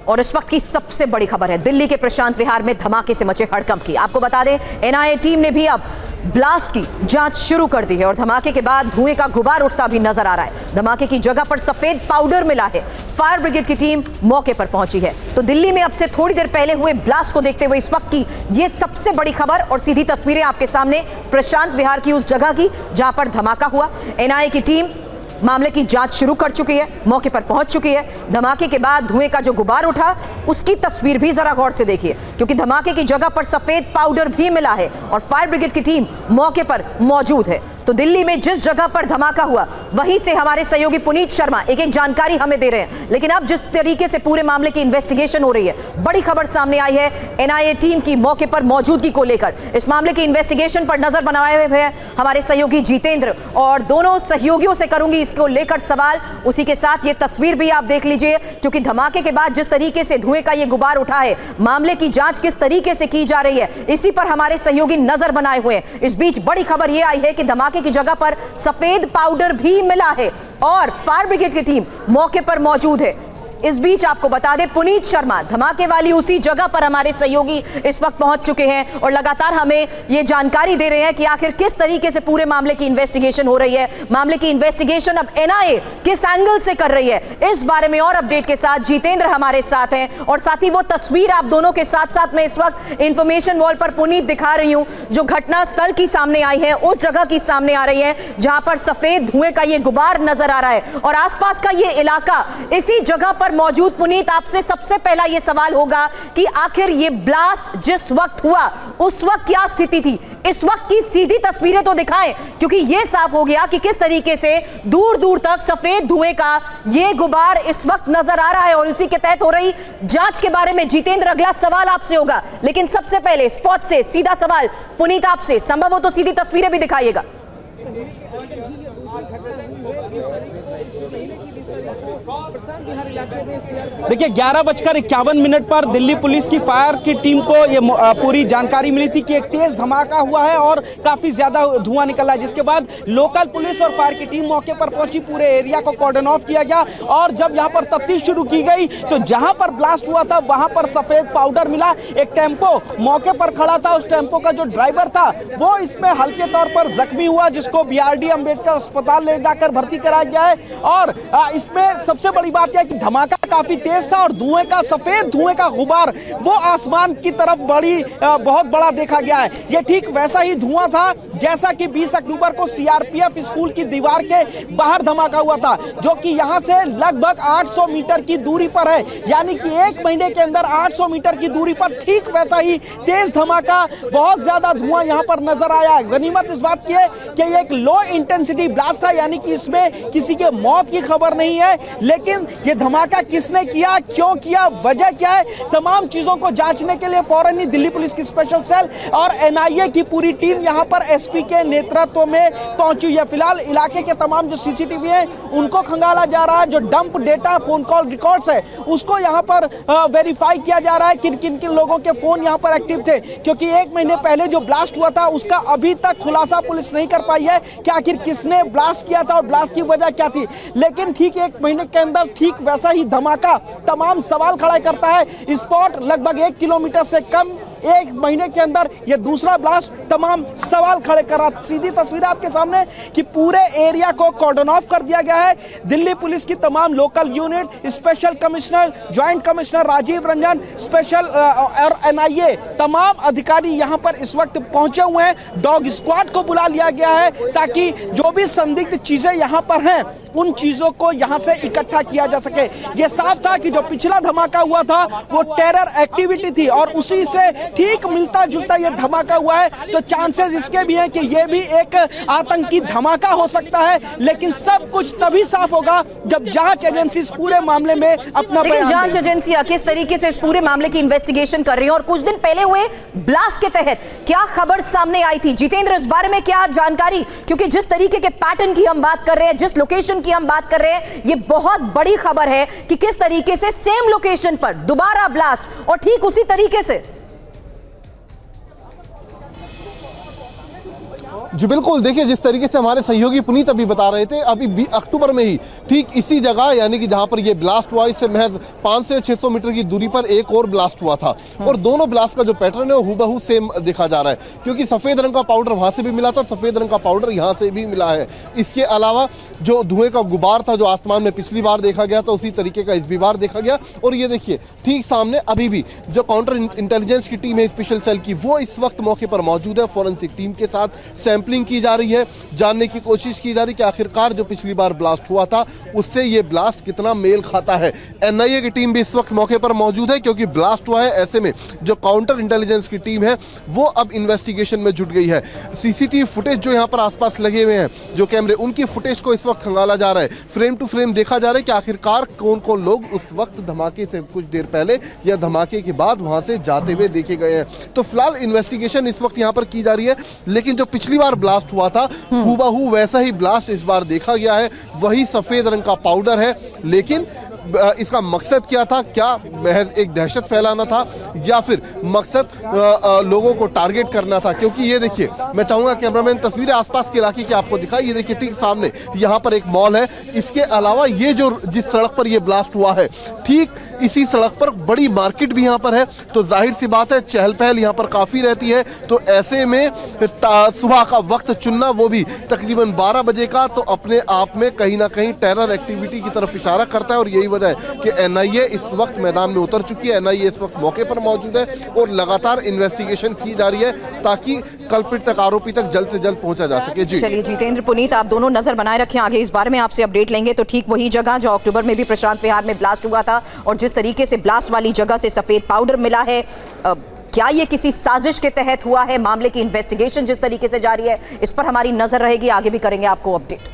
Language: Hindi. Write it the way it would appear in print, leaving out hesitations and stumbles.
और इस वक्त की सबसे बड़ी खबर है दिल्ली के प्रशांत विहार में धमाके से मचे हड़कंप की। आपको बता दें एनआईए टीम ने भी अब ब्लास्ट की जांच शुरू कर दी है और धमाके के बाद धुएं का गुबार उठता भी नजर आ रहा है। धमाके की जगह पर सफेद पाउडर मिला है। फायर ब्रिगेड की टीम मौके पर पहुंची है। तो दिल्ली में अब से थोड़ी देर पहले हुए ब्लास्ट को देखते हुए इस वक्त की यह सबसे बड़ी खबर और सीधी तस्वीरें आपके सामने प्रशांत विहार की उस जगह की जहां पर धमाका हुआ। एनआईए की टीम मामले की जांच शुरू कर चुकी है, मौके पर पहुंच चुकी है। धमाके के बाद धुएं का जो गुबार उठा उसकी तस्वीर भी जरा गौर से देखिए, क्योंकि धमाके की जगह पर सफेद पाउडर भी मिला है और फायर ब्रिगेड की टीम मौके पर मौजूद है। तो दिल्ली में जिस जगह पर धमाका हुआ वहीं से हमारे सहयोगी पुनीत शर्मा एक एक जानकारी हमें दे रहे हैं। लेकिन अब जिस तरीके से पूरे मामले की इन्वेस्टिगेशन हो रही है, बड़ी खबर सामने आई है एनआईए टीम की मौके पर मौजूदगी को लेकर। इस मामले की इन्वेस्टिगेशन पर नजर बनाए हुए हैं हमारे सहयोगी जितेंद्र और दोनों सहयोगियों से करूंगी इसको लेकर सवाल। उसी के साथ ये तस्वीर भी आप देख लीजिए, क्योंकि धमाके के बाद जिस तरीके से धुएं का ये गुबार उठा है, मामले की जांच किस तरीके से की जा रही है, इसी पर हमारे सहयोगी नजर बनाए हुए हैं। इस बीच बड़ी खबर यह आई है कि धमाके की जगह पर सफेद पाउडर भी मिला है और फायर ब्रिगेड की टीम मौके पर मौजूद है। इस बीच आपको बता दें पुनीत शर्मा धमाके वाली उसी जगह पर हमारे सहयोगी इस वक्त पहुंच चुके हैं और लगातार हमें यह जानकारी दे रहे हैं कि आखिर किस तरीके से पूरे मामले की इन्वेस्टिगेशन हो रही है। मामले की इन्वेस्टिगेशन अब एनआईए किस एंगल से कर रही है, इस बारे में और अपडेट के साथ जितेंद्र हमारे साथ हैं और साथ ही वो तस्वीर आप दोनों के साथ साथ में इस वक्त इंफॉर्मेशन वॉल पर पुनीत दिखा रही हूं, जो घटना स्थल की सामने आई है उस जगह की सामने आ रही है जहां पर सफेद धुएं का ये गुबार नजर आ रहा है और आसपास का ये इलाका इसी जगह पर मौजूद। पुनीत, आपसे सबसे पहला यह सवाल होगा कि आखिर यह ब्लास्ट जिस वक्त हुआ उस वक्त क्या स्थिति थी, इस वक्त की सीधी तस्वीरें तो दिखाएं, क्योंकि यह साफ हो गया कि किस तरीके से दूर दूर तक सफेद धुएं का यह गुबार इस वक्त नजर आ रहा है और इसी के तहत हो रही जांच के बारे में जितेंद्र अगला सवाल आपसे होगा। लेकिन सबसे पहले स्पॉट से सीधा सवाल पुनीत आपसे, संभव हो तो सीधी तस्वीरें भी दिखाइएगा। देखिए 11:51 पर दिल्ली पुलिस की फायर की टीम को ये पूरी जानकारी मिली थी कि एक तेज धमाका हुआ है और काफी ज्यादा धुआं निकला है, जिसके बाद लोकल पुलिस और फायर की टीम मौके पर पहुंची। पूरे एरिया को कॉर्डन ऑफ किया गया और जब यहां पर तफ्तीश शुरू की गई तो जहां पर ब्लास्ट हुआ था वहां पर सफेद पाउडर मिला। एक टेंपो मौके पर खड़ा था, उस टेंपो का जो ड्राइवर था वो इसमें हल्के तौर पर जख्मी हुआ, जिसको बीआरडी अंबेडकर अस्पताल ले जाकर भर्ती कराया गया है। और इसमें सबसे बड़ी बात यह है कि धमाका काफी तेज था और धुएं का सफेद धुएं का गुबार वो आसमान की तरफ बहुत बड़ा देखा गया है। यह ठीक वैसा ही धुआं था जैसा कि 20 अक्टूबर को सीआरपीएफ स्कूल की दीवार के बाहर धमाका हुआ था, जो कि यहां से लगभग 800 मीटर की दूरी पर है। यानी कि एक महीने के अंदर 800 मीटर की दूरी पर ठीक वैसा ही तेज धमाका, बहुत ज्यादा धुआं यहां पर नजर आया। गनीमत इस बात की है कि यह एक लो इंटेंसिटी ब्लास्ट था, यानी कि इसमें किसी के मौत की खबर नहीं है। लेकिन यह धमाका किसने किया, क्यों किया, वजह क्या है, तमाम चीजों को जांचने के लिए फौरन ही दिल्ली पुलिस की स्पेशल सेल और एनआईए की पूरी टीम यहां पर एसपी के नेतृत्व में पहुंची है। फिलहाल इलाके के तमाम जो सीसीटीवी है उनको खंगाला जा रहा है। जो dump data phone call records है उसको यहां पर वेरीफाई किया जा रहा है किन किन लोगों के फोन यहां पर एक्टिव थे, क्योंकि एक महीने पहले जो ब्लास्ट हुआ था उसका अभी तक खुलासा पुलिस नहीं कर पाई है कि आखिर किसने ब्लास्ट किया था और ब्लास्ट की वजह क्या थी। लेकिन ठीक एक महीने के अंदर ठीक वैसा ही धमाका तमाम सवाल खड़ा करता है। स्पॉट लगभग 1 किलोमीटर से कम, एक महीने के अंदर यह दूसरा ब्लास्ट तमाम सवाल खड़े कर रहा। सीधी तस्वीर आपके सामने कि पूरे एरिया को कॉर्डन ऑफ कर दिया गया है। दिल्ली पुलिस की तमाम local unit, special commissioner, joint commissioner Rajiv Ranjan, special और एनआईए तमाम अधिकारी यहां पर इस वक्त पहुंचे हुए हैं। डॉग स्क्वाड को बुला लिया गया है ताकि जो भी संदिग्ध चीजें यहां पर हैं उन चीजों को यहां से इकट्ठा किया जा सके। यह साफ था कि जो पिछला धमाका हुआ था वो टेरर एक्टिविटी थी और उसी से ठीक मिलता जुलता यह धमाका हुआ है। तो चांसेस इसके भी हैं कि यह भी एक आतंकी धमाका हो सकता है। लेकिन सब कुछ तभी साफ होगा जब जांच एजेंसी इस पूरे मामले में अपना बयान दें। जांच एजेंसियां किस तरीके से इस पूरे मामले की इन्वेस्टिगेशन कर रही है और कुछ दिन पहले हुए ब्लास्ट के तहत क्या खबर सामने आई थी, जितेंद्र इस बारे में क्या जानकारी, क्योंकि जिस तरीके के पैटर्न की हम बात कर रहे हैं, जिस लोकेशन की हम बात कर रहे हैं, ये बहुत बड़ी खबर है कि किस तरीके से सेम लोकेशन पर दोबारा ब्लास्ट और ठीक उसी तरीके से। जी बिल्कुल, देखिए जिस तरीके से हमारे सहयोगी पुनीत अभी बता रहे थे, अभी अक्टूबर में ही ठीक इसी जगह यानी कि जहां पर ये ब्लास्ट हुआ, इससे महज 500 से 600 मीटर की दूरी पर एक और ब्लास्ट हुआ था और दोनों ब्लास्ट का जो पैटर्न है वो हूबहू सेम देखा जा रहा है, क्योंकि सफेद रंग का पाउडर वहां से भी मिला था और सफेद रंग का पाउडर यहां से भी मिला है। इसके अलावा जो धुएं का गुबार था जो आसमान में पिछली बार देखा गया था, उसी तरीके का इस बार देखा गया। और ये देखिए ठीक सामने अभी भी जो काउंटर इंटेलिजेंस की टीम है स्पेशल सेल की, वो इस वक्त मौके पर मौजूद है। फॉरेंसिक टीम के साथ सैंपलिंग की जा रही है, जानने की कोशिश की जा रही है कि आखिरकार जो पिछली बार ब्लास्ट हुआ था उससे ये ब्लास्ट कितना मेल खाता है। एनआईए की टीम भी इस वक्त मौके पर मौजूद है, क्योंकि ब्लास्ट हुआ है, ऐसे में जो काउंटर इंटेलिजेंस की टीम है वो अब इन्वेस्टिगेशन में जुट गई है। सीसीटीवी फुटेज जो यहाँ पर आसपास लगे हुए हैं, जो कैमरे, उनकी फुटेज को इस वक्त खंगाला जा रहा है, फ्रेम टू फ्रेम देखा जा रहा है कि आखिरकार कौन कौन लोग उस वक्त धमाके से कुछ देर पहले या धमाके के बाद वहां से जाते हुए देखे गए हैं। तो फिलहाल इन्वेस्टिगेशन इस वक्त यहाँ पर की जा रही है, लेकिन जो पिछली बार ब्लास्ट हुआ था हूबहू वैसा ही ब्लास्ट इस बार देखा गया है। वही सफेद रंग का पाउडर है, लेकिन इसका मकसद क्या था? क्या महज एक दहशत फैलाना था या फिर मकसद लोगों को टारगेट करना था? क्योंकि ये देखिए, मैं चाहूंगा कैमरामैन तस्वीरें आसपास के इलाके की आपको दिखाई। ये देखिए ठीक सामने यहाँ पर एक मॉल है, इसके अलावा ये जो जिस सड़क पर ये ब्लास्ट हुआ है ठीक इसी सड़क पर बड़ी मार्केट भी यहाँ पर है, तो जाहिर सी बात है चहल पहल यहाँ पर काफी रहती है। तो ऐसे में सुबह का वक्त चुनना, वो भी तकरीबन 12 बजे का, तो अपने आप में कहीं ना कहीं टेरर एक्टिविटी की तरफ इशारा करता है। और यही वजह है कि एनआईए इस वक्त मैदान में उतर चुकी है। एनआईए इस वक्त मौके पर मौजूद है और लगातार इन्वेस्टिगेशन की जा रही है ताकि कल्प्रिट तक, आरोपी तक जल्द से जल्द पहुंचा जा सके। जी चलिए जितेंद्र, पुनीत, आप दोनों नजर बनाए रखें, आगे इस बारे में आपसे अपडेट लेंगे। तो ठीक वही जगह जो अक्टूबर में भी प्रशांत विहार में ब्लास्ट हुआ था और जिस तरीके से ब्लास्ट वाली जगह से सफेद पाउडर मिला है, क्या ये किसी साजिश के तहत हुआ है? मामले की इन्वेस्टिगेशन जिस तरीके से जारी है, इस पर हमारी नजर रहेगी, आगे भी करेंगे आपको अपडेट।